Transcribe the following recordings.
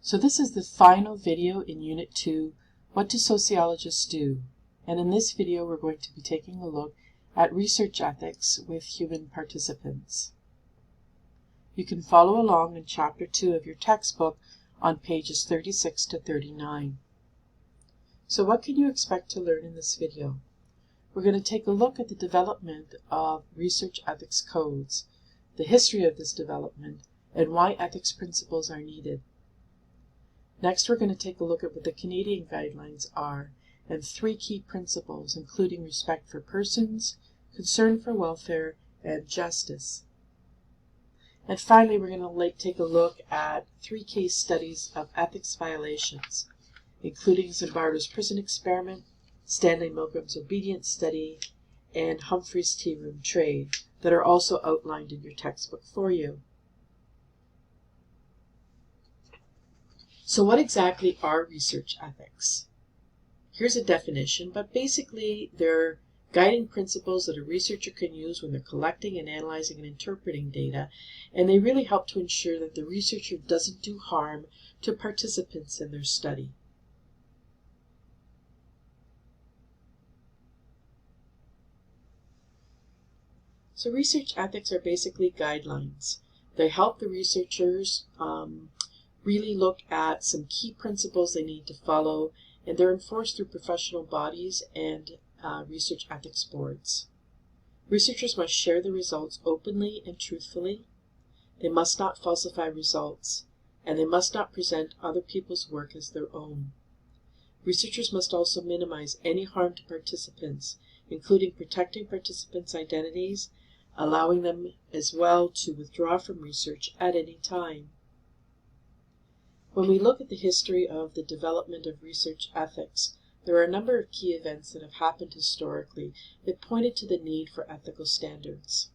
So this is the final video in Unit 2, What do Sociologists Do? And in this video we're going to be taking a look at research ethics with human participants. You can follow along in Chapter 2 of your textbook on pages 36 to 39. So what can you expect to learn in this video? We're going to take a look at the development of research ethics codes, the history of this development, and why ethics principles are needed. Next, we're going to take a look at what the Canadian guidelines are and 3 key principles, including respect for persons, concern for welfare, and justice. And finally, we're going to take a look at 3 case studies of ethics violations, including Zimbardo's prison experiment, Stanley Milgram's obedience study, and Humphrey's tea room trade, that are also outlined in your textbook for you. So what exactly are research ethics? Here's a definition, but basically they're guiding principles that a researcher can use when they're collecting and analyzing and interpreting data, and they really help to ensure that the researcher doesn't do harm to participants in their study. So research ethics are basically guidelines. They help the researchers really look at some key principles they need to follow, and they're enforced through professional bodies and research ethics boards. Researchers must share the results openly and truthfully. They must not falsify results, and they must not present other people's work as their own. Researchers must also minimize any harm to participants, including protecting participants' identities, allowing them as well to withdraw from research at any time. When we look at the history of the development of research ethics, there are a number of key events that have happened historically that pointed to the need for ethical standards.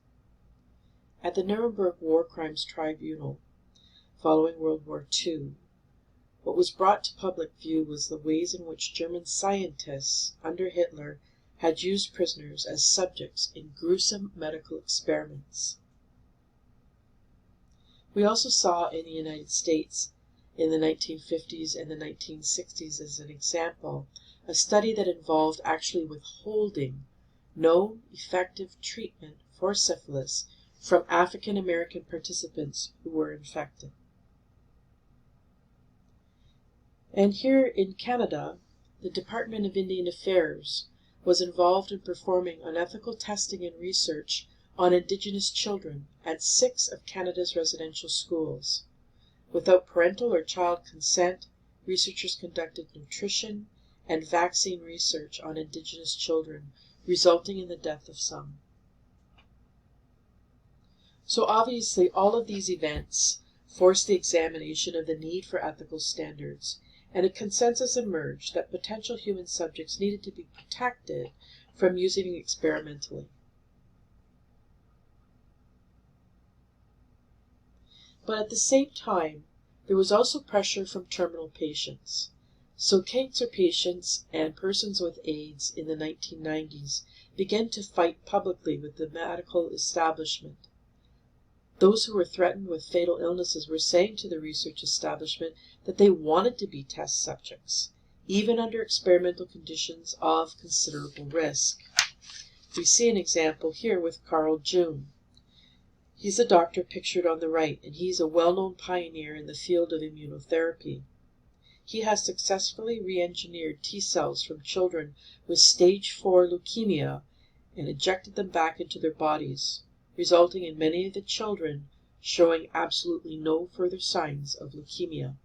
At the Nuremberg War Crimes Tribunal, following World War II, what was brought to public view was the ways in which German scientists under Hitler had used prisoners as subjects in gruesome medical experiments. We also saw in the United States in the 1950s and the 1960s, as an example, a study that involved actually withholding no effective treatment for syphilis from African American participants who were infected. And here in Canada, the Department of Indian Affairs was involved in performing unethical testing and research on Indigenous children at 6 of Canada's residential schools. Without parental or child consent, researchers conducted nutrition and vaccine research on Indigenous children, resulting in the death of some. So obviously, all of these events forced the examination of the need for ethical standards, and a consensus emerged that potential human subjects needed to be protected from using experimentally. But at the same time, there was also pressure from terminal patients. So cancer patients and persons with AIDS in the 1990s began to fight publicly with the medical establishment. Those who were threatened with fatal illnesses were saying to the research establishment that they wanted to be test subjects, even under experimental conditions of considerable risk. We see an example here with Carl June. He's a doctor pictured on the right, and he's a well-known pioneer in the field of immunotherapy. He has successfully re-engineered T cells from children with stage 4 leukemia and injected them back into their bodies, resulting in many of the children showing absolutely no further signs of leukemia.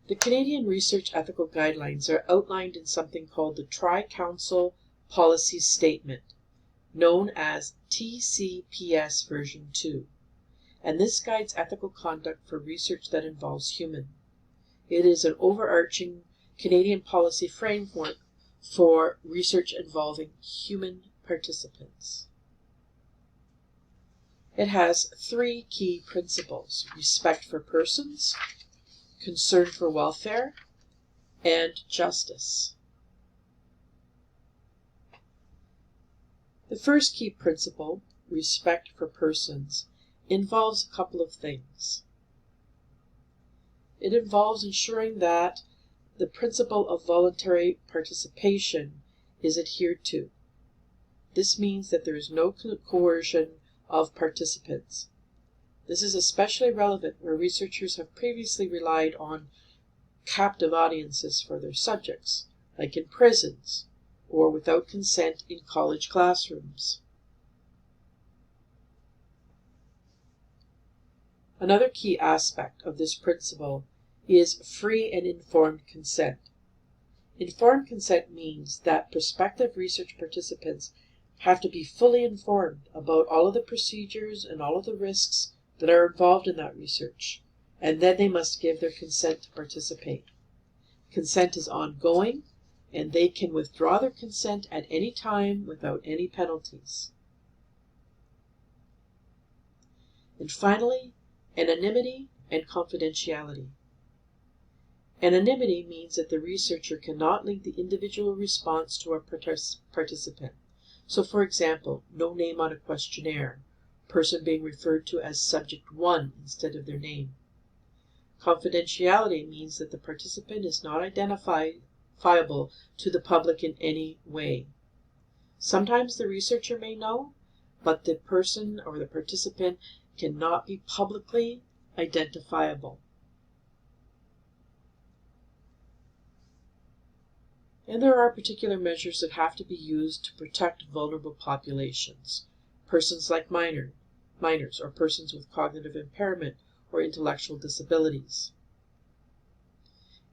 The Canadian Research Ethical Guidelines are outlined in something called the Tri-Council Policy Statement, known as TCPS version 2, and this guides ethical conduct for research that involves human. It is an overarching Canadian policy framework for research involving human participants. It has 3 key principles: respect for persons, concern for welfare, and justice. The first key principle, respect for persons involves a couple of things. It involves ensuring that the principle of voluntary participation is adhered to. This means that there is no coercion of participants. This is especially relevant where researchers have previously relied on captive audiences for their subjects, like in prisons or without consent in college classrooms. Another key aspect of this principle is free and informed consent. Informed consent means that prospective research participants have to be fully informed about all of the procedures and all of the risks that are involved in that research, and then they must give their consent to participate. Consent is ongoing, and they can withdraw their consent at any time without any penalties. And finally, anonymity and confidentiality. Anonymity means that the researcher cannot link the individual response to a participant. So, for example, no name on a questionnaire, person being referred to as subject 1 instead of their name. Confidentiality means that the participant is not identifiable to the public in any way. Sometimes the researcher may know, but the person or the participant cannot be publicly identifiable. And there are particular measures that have to be used to protect vulnerable populations, persons like minors or persons with cognitive impairment or intellectual disabilities.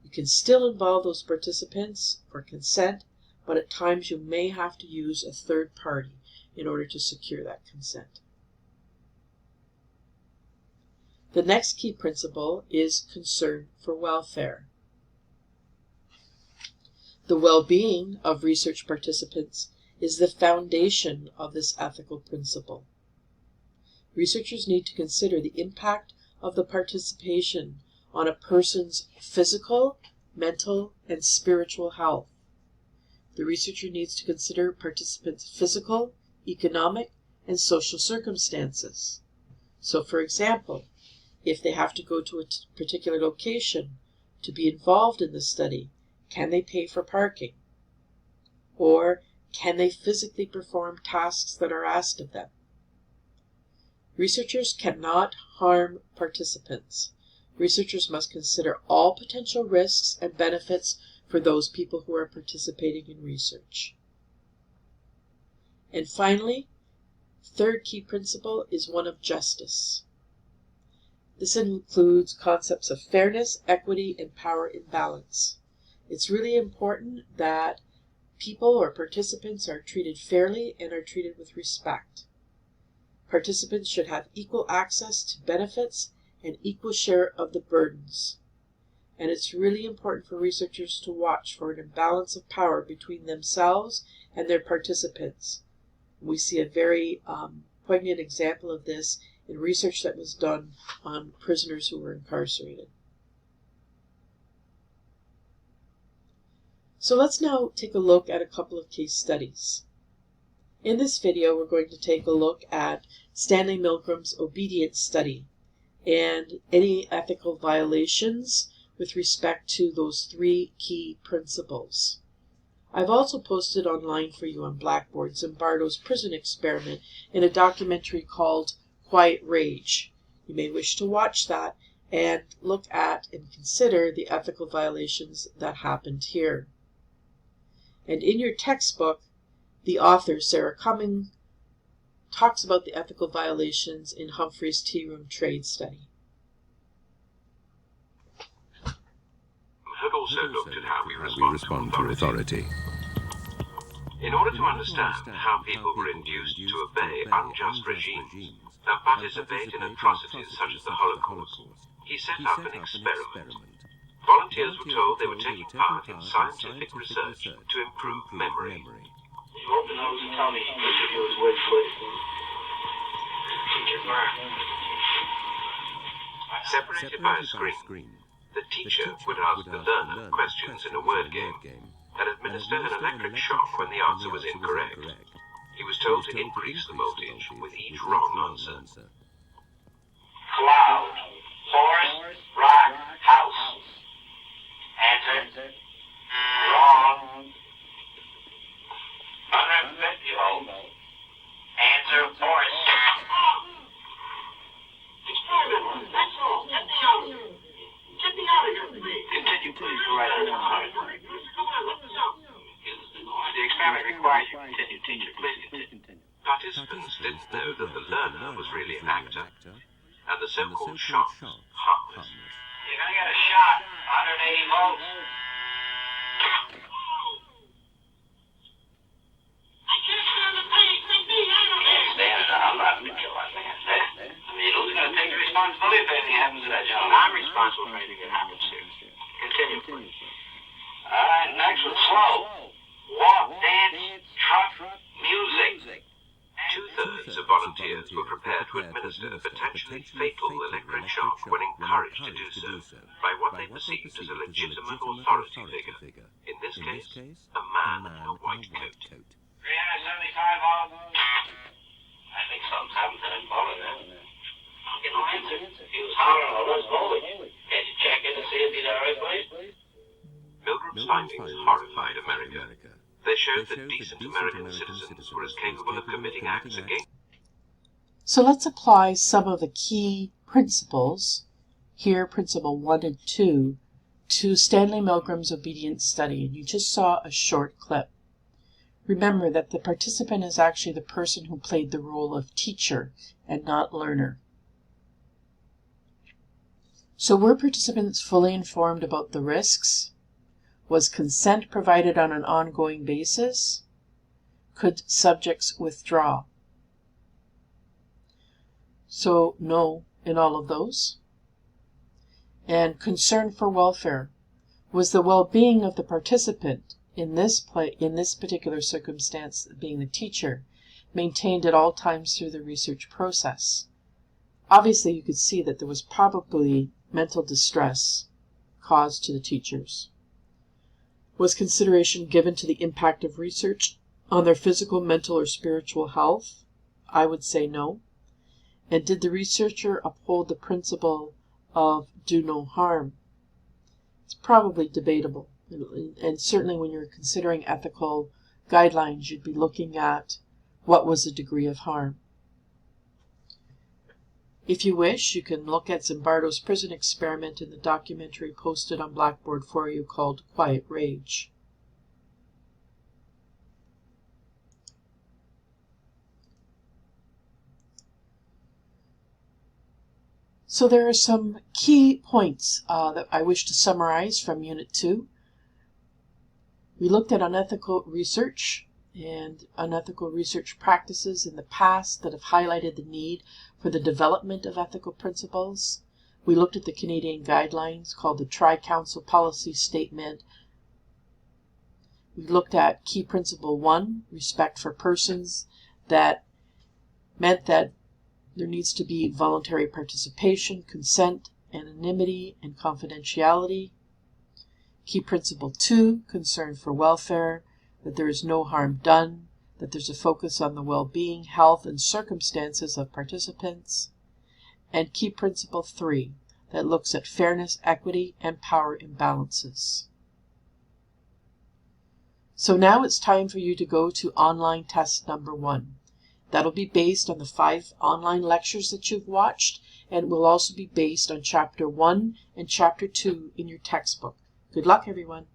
You can still involve those participants for consent, but at times you may have to use a third party in order to secure that consent. The next key principle is concern for welfare. The well-being of research participants is the foundation of this ethical principle. Researchers need to consider the impact of the participation on a person's physical, mental, and spiritual health. The researcher needs to consider participants' physical, economic, and social circumstances. So, for example, if they have to go to a particular location to be involved in the study, can they pay for parking? Or can they physically perform tasks that are asked of them? Researchers cannot harm participants. Researchers must consider all potential risks and benefits for those people who are participating in research. And finally, third key principle is one of justice. This includes concepts of fairness, equity, and power imbalance. It's really important that people or participants are treated fairly and are treated with respect. Participants should have equal access to benefits and equal share of the burdens. And it's really important for researchers to watch for an imbalance of power between themselves and their participants. We see a very poignant example of this in research that was done on prisoners who were incarcerated. So let's now take a look at a couple of case studies. In this video, we're going to take a look at Stanley Milgram's obedience study and any ethical violations with respect to those three key principles. I've also posted online for you on Blackboard Zimbardo's prison experiment in a documentary called Quiet Rage. You may wish to watch that and look at and consider the ethical violations that happened here. And in your textbook, the author, Sarah Cumming, talks about the ethical violations in Humphrey's Tea Room Trade Study. Have also looked at how we respond to authority. In order to understand how people were induced to obey unjust regimes and participate in atrocities such as the Holocaust, he set up an experiment. Volunteers were told they were taking part in scientific research to improve memory. Separated by a screen, the teacher would ask the learner questions in a word game and administer an electric shock when the answer was incorrect. He was told to increase the voltage with each wrong answer. Cloud, horse, rock, house. Answer. Wrong. 150-volt. Answer, horse. Experiment. That's all. Get me out of here. Get me out of here, please. Continue, please. Right on. The experiment requires you to continue, teacher. Please continue. Participants didn't know that the learner was really an actor, and the so-called shot was harmless. You're gonna get a shot. 180 volts. I can't stand the pain. Take me out of here. Stand it. I'm not gonna kill that man. I mean, who's gonna take the responsibility if anything happens to that gentleman? I'm responsible for anything that happens here. Continue, please. All right, next one. Slow. Walk, dance, truck, music. Two-thirds of volunteers were prepared to administer a potentially fatal electric shock when encouraged to do so by what they perceived as a legitimate authority figure, in this case, a man in a white coat. 375 volts. I think something's happened to him falling there. I'll get no answer. He was hollering all this voltage. Can't you check in to see if he's all right, please? Milgram's findings horrified America. They showed that decent American citizens were as capable of committing acts against. So let's apply some of the key principles, here principle 1 and 2, to Stanley Milgram's obedience study. And you just saw a short clip. Remember that the participant is actually the person who played the role of teacher and not learner. So were participants fully informed about the risks? Was consent provided on an ongoing basis? Could subjects withdraw? So no in all of those. And concern for welfare. Was the well-being of the participant in this particular circumstance, being the teacher, maintained at all times through the research process? Obviously you could see that there was probably mental distress caused to the teachers. Was consideration given to the impact of research on their physical, mental, or spiritual health? I would say no. And did the researcher uphold the principle of do no harm? It's probably debatable. And certainly when you're considering ethical guidelines, you'd be looking at what was the degree of harm. If you wish, you can look at Zimbardo's prison experiment in the documentary posted on Blackboard for you called Quiet Rage. So there are some key points that I wish to summarize from Unit 2. We looked at unethical research and unethical research practices in the past that have highlighted the need for the development of ethical principles. We looked at the Canadian guidelines called the Tri-Council Policy Statement. We looked at key principle 1, respect for persons. That meant that there needs to be voluntary participation, consent, anonymity, and confidentiality. Key principle 2, concern for welfare, that there is no harm done, that there's a focus on the well-being, health, and circumstances of participants. And key principle 3, that looks at fairness, equity, and power imbalances. So now it's time for you to go to online test number 1. That'll be based on the 5 online lectures that you've watched, and will also be based on Chapter 1 and Chapter 2 in your textbook. Good luck, everyone.